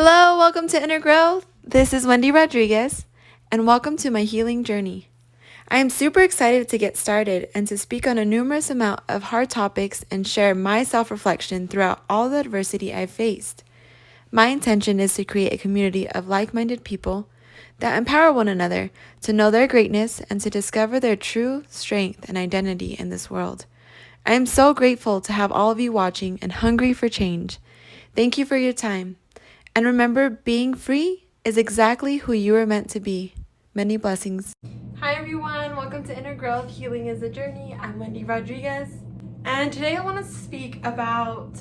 Hello, welcome to Inner Growth. This is Wendy Rodriguez, and welcome to my healing journey. I am super excited to get started and to speak on a numerous amount of hard topics and share my self-reflection throughout all the adversity I've faced. My intention is to create a community of like-minded people that empower one another to know their greatness and to discover their true strength and identity in this world. I am so grateful to have all of you watching and hungry for change. Thank you for your time. And remember, being free is exactly who you are meant to be. Many blessings. Hi everyone, welcome to Inner Growth, Healing is a Journey. I'm Wendy Rodriguez. And today I want to speak about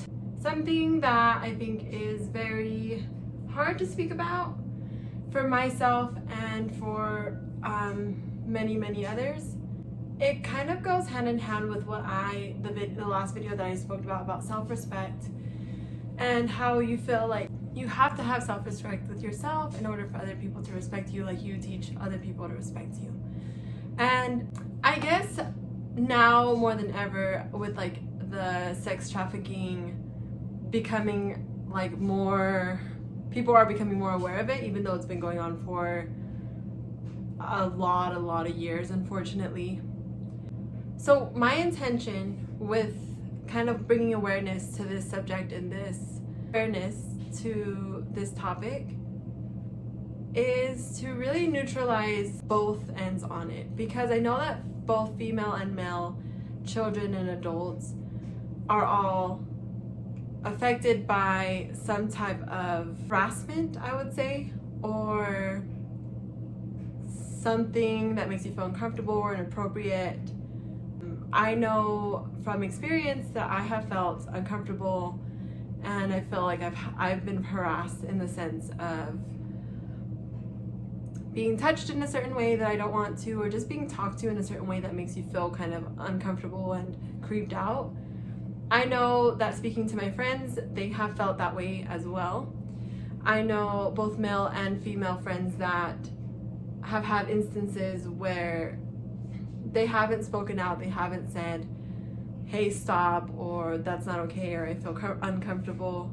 something that I think is very hard to speak about for myself and for many others. It kind of goes hand in hand with what the last video that I spoke about self-respect, and how you feel like you have to have self-respect with yourself in order for other people to respect you, like you teach other people to respect you. And I guess now more than ever, with like the sex trafficking becoming like more, people are becoming more aware of it, even though it's been going on for a lot of years, unfortunately. So my intention with kind of bringing awareness to this subject and this awareness to this topic is to really neutralize both ends on it, because I know that both female and male children and adults are all affected by some type of harassment, I would say, or something that makes you feel uncomfortable or inappropriate. I know from experience that I have felt uncomfortable, and I feel like I've been harassed in the sense of being touched in a certain way that I don't want to, or just being talked to in a certain way that makes you feel kind of uncomfortable and creeped out. I know that speaking to my friends, they have felt that way as well. I know both male and female friends that have had instances where they haven't spoken out, they haven't said, hey, stop, or that's not okay, or I feel uncomfortable.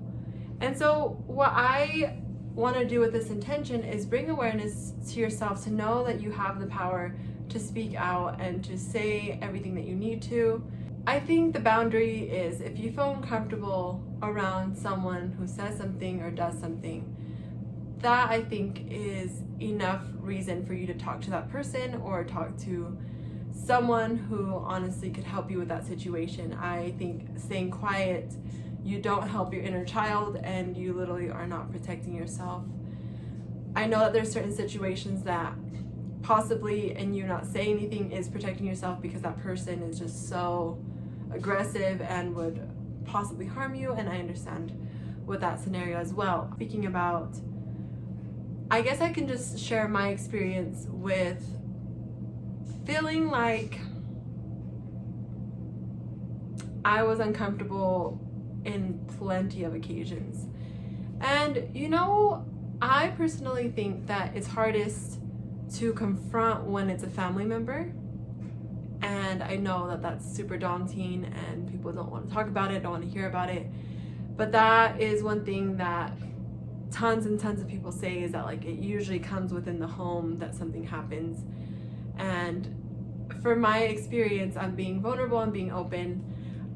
And so what I want to do with this intention is bring awareness to yourself to know that you have the power to speak out and to say everything that you need to. I think the boundary is, if you feel uncomfortable around someone who says something or does something, that I think is enough reason for you to talk to that person or talk to someone who honestly could help you with that situation. I think staying quiet, you don't help your inner child, and you literally are not protecting yourself. I know that there's certain situations that possibly, and you not saying anything is protecting yourself because that person is just so aggressive and would possibly harm you, and I understand with that scenario as well. Speaking about, I guess I can just share my experience with feeling like I was uncomfortable in plenty of occasions. And I personally think that it's hardest to confront when it's a family member. And I know that that's super daunting and people don't want to talk about it, don't want to hear about it. But that is one thing that tons and tons of people say, is that like it usually comes within the home that something happens. And for my experience, I'm being vulnerable and being open.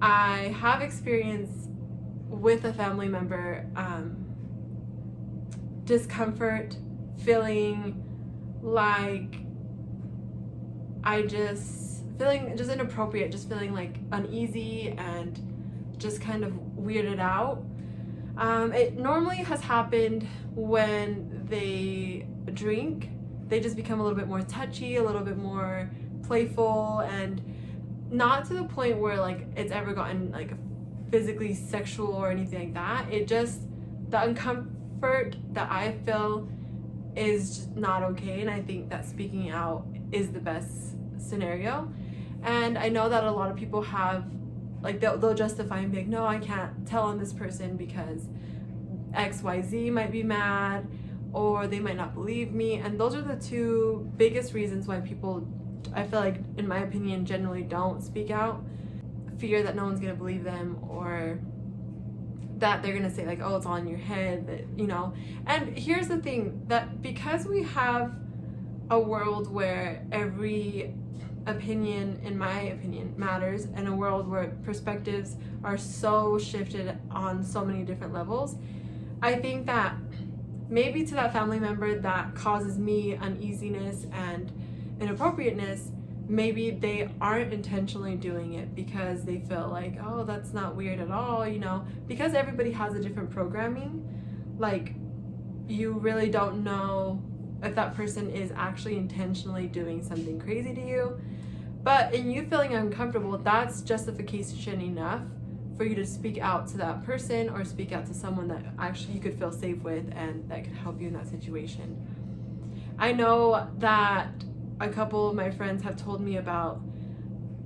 I have experience with a family member discomfort, feeling like feeling just inappropriate, just feeling like uneasy and just kind of weirded out. It normally has happened when they drink. They just become a little bit more touchy, a little bit more playful, and not to the point where like it's ever gotten like physically sexual or anything like that. It just, the uncomfort that I feel is just not okay, and I think that speaking out is the best scenario. And I know that a lot of people have like they'll justify and be like, no, I can't tell on this person because XYZ might be mad, or they might not believe me. And those are the two biggest reasons why people, I feel like, in my opinion, generally don't speak out. Fear that no one's gonna believe them, or that they're gonna say like, oh, it's all in your head, that, you know. And here's the thing, that because we have a world where every opinion, in my opinion, matters, and a world where perspectives are so shifted on so many different levels, I think that maybe to that family member that causes me uneasiness and inappropriateness, maybe they aren't intentionally doing it because they feel like, oh, that's not weird at all, you know, because everybody has a different programming. Like, you really don't know if that person is actually intentionally doing something crazy to you. But in you feeling uncomfortable, that's justification enough for you to speak out to that person, or speak out to someone that actually you could feel safe with and that could help you in that situation. I know that a couple of my friends have told me about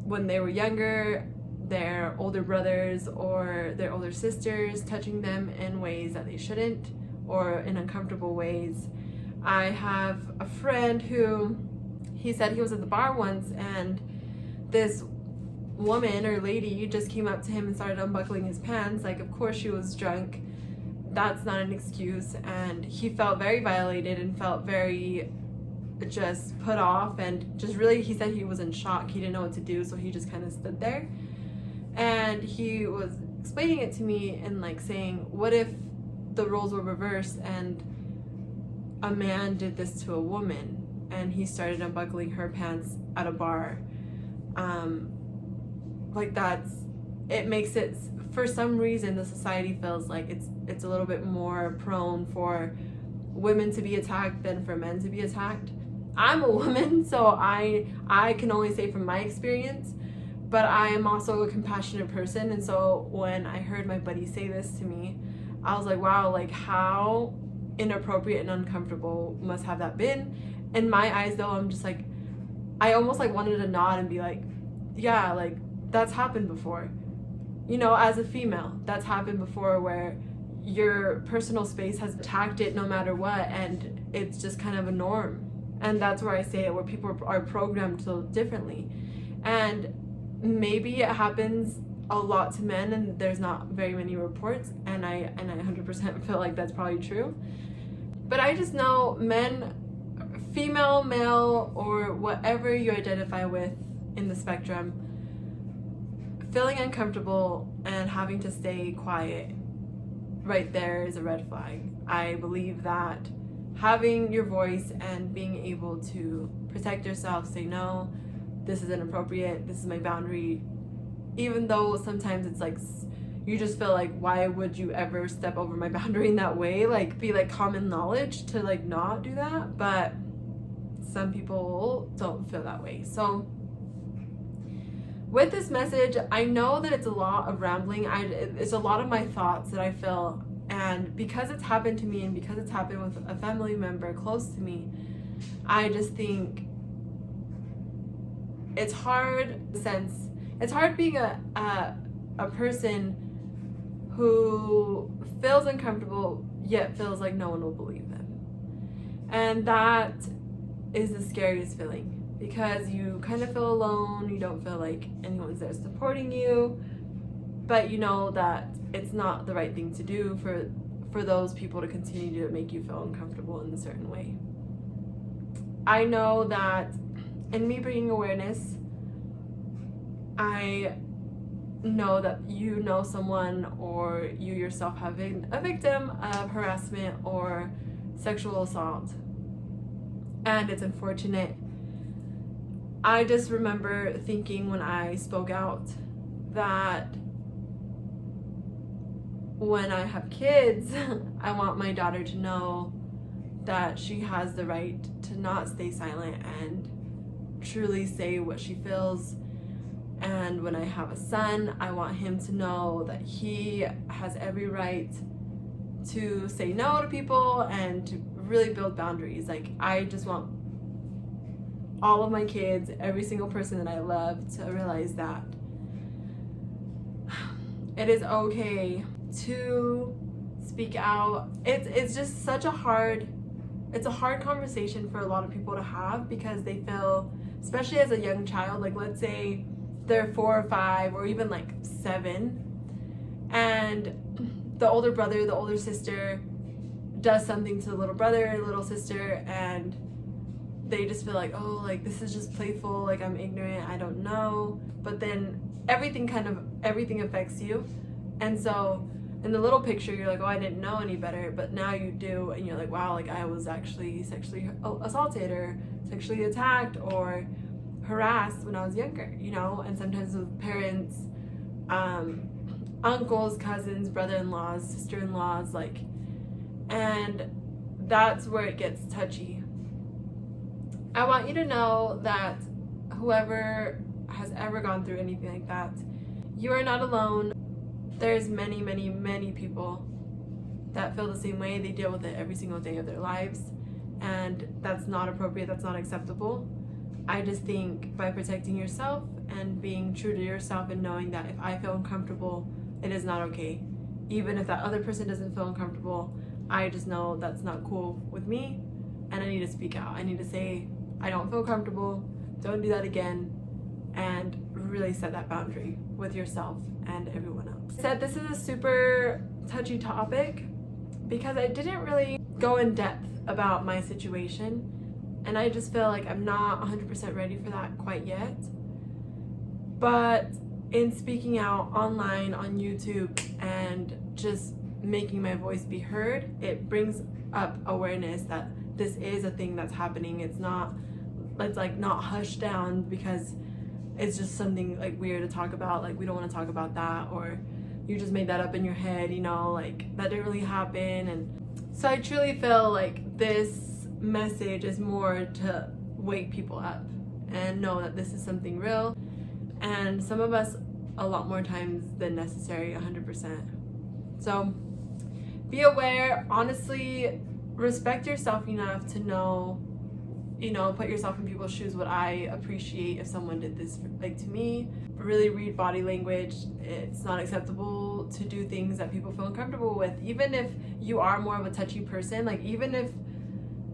when they were younger, their older brothers or their older sisters touching them in ways that they shouldn't, or in uncomfortable ways. I have a friend who, he said he was at the bar once and this woman or lady just came up to him and started unbuckling his pants. Like, of course she was drunk. That's not an excuse. And he felt very violated and felt very just put off, and just really, he said he was in shock. He didn't know what to do, so he just kind of stood there. And he was explaining it to me and like saying, what if the roles were reversed and a man did this to a woman and he started unbuckling her pants at a bar? Like, that's, it makes it, for some reason the society feels like it's a little bit more prone for women to be attacked than for men to be attacked. I'm a woman, so I can only say from my experience, but I am also a compassionate person. And so when I heard my buddy say this to me, I was like, wow, like how inappropriate and uncomfortable must have that been. In my eyes though, I'm just like, I almost like wanted to nod and be like, yeah, like that's happened before. You know, as a female, that's happened before, where your personal space has attacked it no matter what, and it's just kind of a norm. And that's where I say it, where people are programmed so differently. And maybe it happens a lot to men and there's not very many reports, and I 100% feel like that's probably true. But I just know men, female, male, or whatever you identify with in the spectrum, feeling uncomfortable and having to stay quiet right there is a red flag. I believe that having your voice and being able to protect yourself, say no, this is inappropriate, this is my boundary, even though sometimes it's like you just feel like, why would you ever step over my boundary in that way? Like, be like common knowledge to like not do that, but some people don't feel that way. So with this message, I know that it's a lot of rambling. It's a lot of my thoughts that I feel, and because it's happened to me and because it's happened with a family member close to me, I just think it's hard being a person who feels uncomfortable yet feels like no one will believe them. And that is the scariest feeling, because you kind of feel alone, you don't feel like anyone's there supporting you, but you know that it's not the right thing to do for those people to continue to make you feel uncomfortable in a certain way. I know that in me bringing awareness, I know that you know someone, or you yourself have been a victim of harassment or sexual assault, and it's unfortunate. I just remember thinking when I spoke out that when I have kids, I want my daughter to know that she has the right to not stay silent and truly say what she feels. And when I have a son, I want him to know that he has every right to say no to people and to really build boundaries. Like, I just want all of my kids, every single person that I love, to realize that it is okay to speak out. It's just such a hard conversation for a lot of people to have, because they feel, especially as a young child, like let's say they're 4 or 5 or even like 7, and the older brother, the older sister does something to the little brother, little sister, and they just feel like, oh, like this is just playful, like I'm ignorant, I don't know. But then everything affects you. And so in the little picture, you're like, oh, I didn't know any better, but now you do, and you're like, wow, like I was actually sexually assaulted or sexually attacked or harassed when I was younger, you know. And sometimes with parents, uncles, cousins, brother-in-laws, sister-in-laws, like, and that's where it gets touchy. I want you to know that whoever has ever gone through anything like that, you are not alone. There's many, many, many people that feel the same way. They deal with it every single day of their lives, and that's not appropriate, that's not acceptable. I just think by protecting yourself and being true to yourself and knowing that if I feel uncomfortable, it is not okay. Even if that other person doesn't feel uncomfortable, I just know that's not cool with me, and I need to speak out. I need to say, I don't feel comfortable, don't do that again, and really set that boundary with yourself and everyone else. I said this is a super touchy topic because I didn't really go in depth about my situation, and I just feel like I'm not 100% ready for that quite yet. But in speaking out online on YouTube and just making my voice be heard, it brings up awareness that this is a thing that's happening. It's like not hushed down because it's just something like weird to talk about, like we don't want to talk about that, or you just made that up in your head, you know, like that didn't really happen. And so I truly feel like this message is more to wake people up and know that this is something real, and some of us a lot more times than necessary, 100%. So be aware, honestly, respect yourself enough to know, you know, put yourself in people's shoes. What I appreciate if someone did this like to me. Really read body language. It's not acceptable to do things that people feel uncomfortable with, even if you are more of a touchy person. Like even if,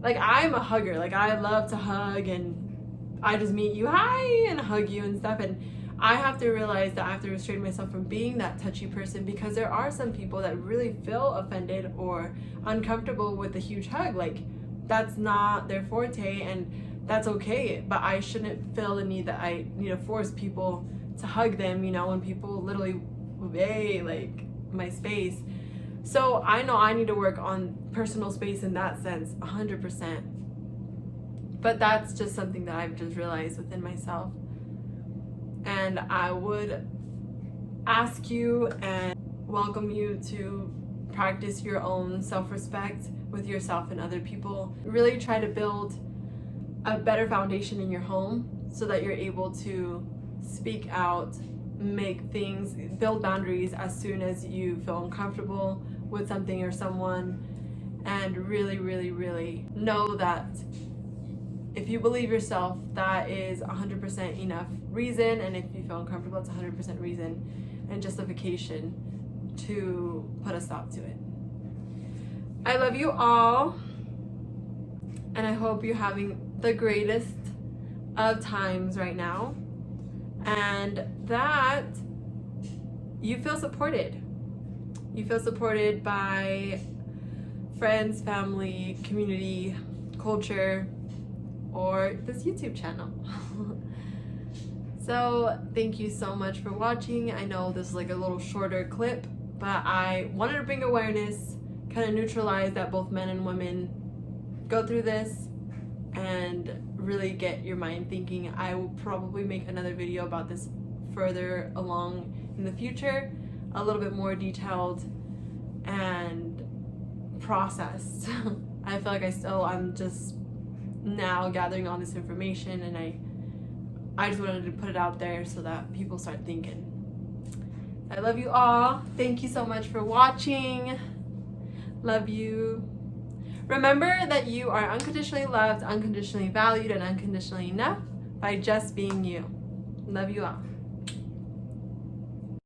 like I'm a hugger, like I love to hug, and I just meet you, hi, and hug you and stuff, and I have to realize that I have to restrain myself from being that touchy person, because there are some people that really feel offended or uncomfortable with a huge hug. Like that's not their forte, and that's okay, but I shouldn't feel the need that I need to force people to hug them, you know, when people literally invade like my space. So I know I need to work on personal space in that sense, 100%. But that's just something that I've just realized within myself. And I would ask you and welcome you to practice your own self-respect with yourself and other people. Really try to build a better foundation in your home so that you're able to speak out, build boundaries as soon as you feel uncomfortable with something or someone, and really, really, really know that if you believe yourself, that is 100% enough reason, and if you feel uncomfortable, it's 100% reason and justification to put a stop to it. I love you all, and I hope you're having the greatest of times right now, and that you feel supported. You feel supported by friends, family, community, culture, or this YouTube channel. So thank you so much for watching. I know this is like a little shorter clip, but I wanted to bring awareness, kind of neutralize that both men and women go through this, and really get your mind thinking. I will probably make another video about this further along in the future, a little bit more detailed and processed. I feel like I'm just now gathering all this information, and I just wanted to put it out there so that people start thinking. I love you all. Thank you so much for watching. Love you. Remember that you are unconditionally loved, unconditionally valued, and unconditionally enough by just being you. Love you all.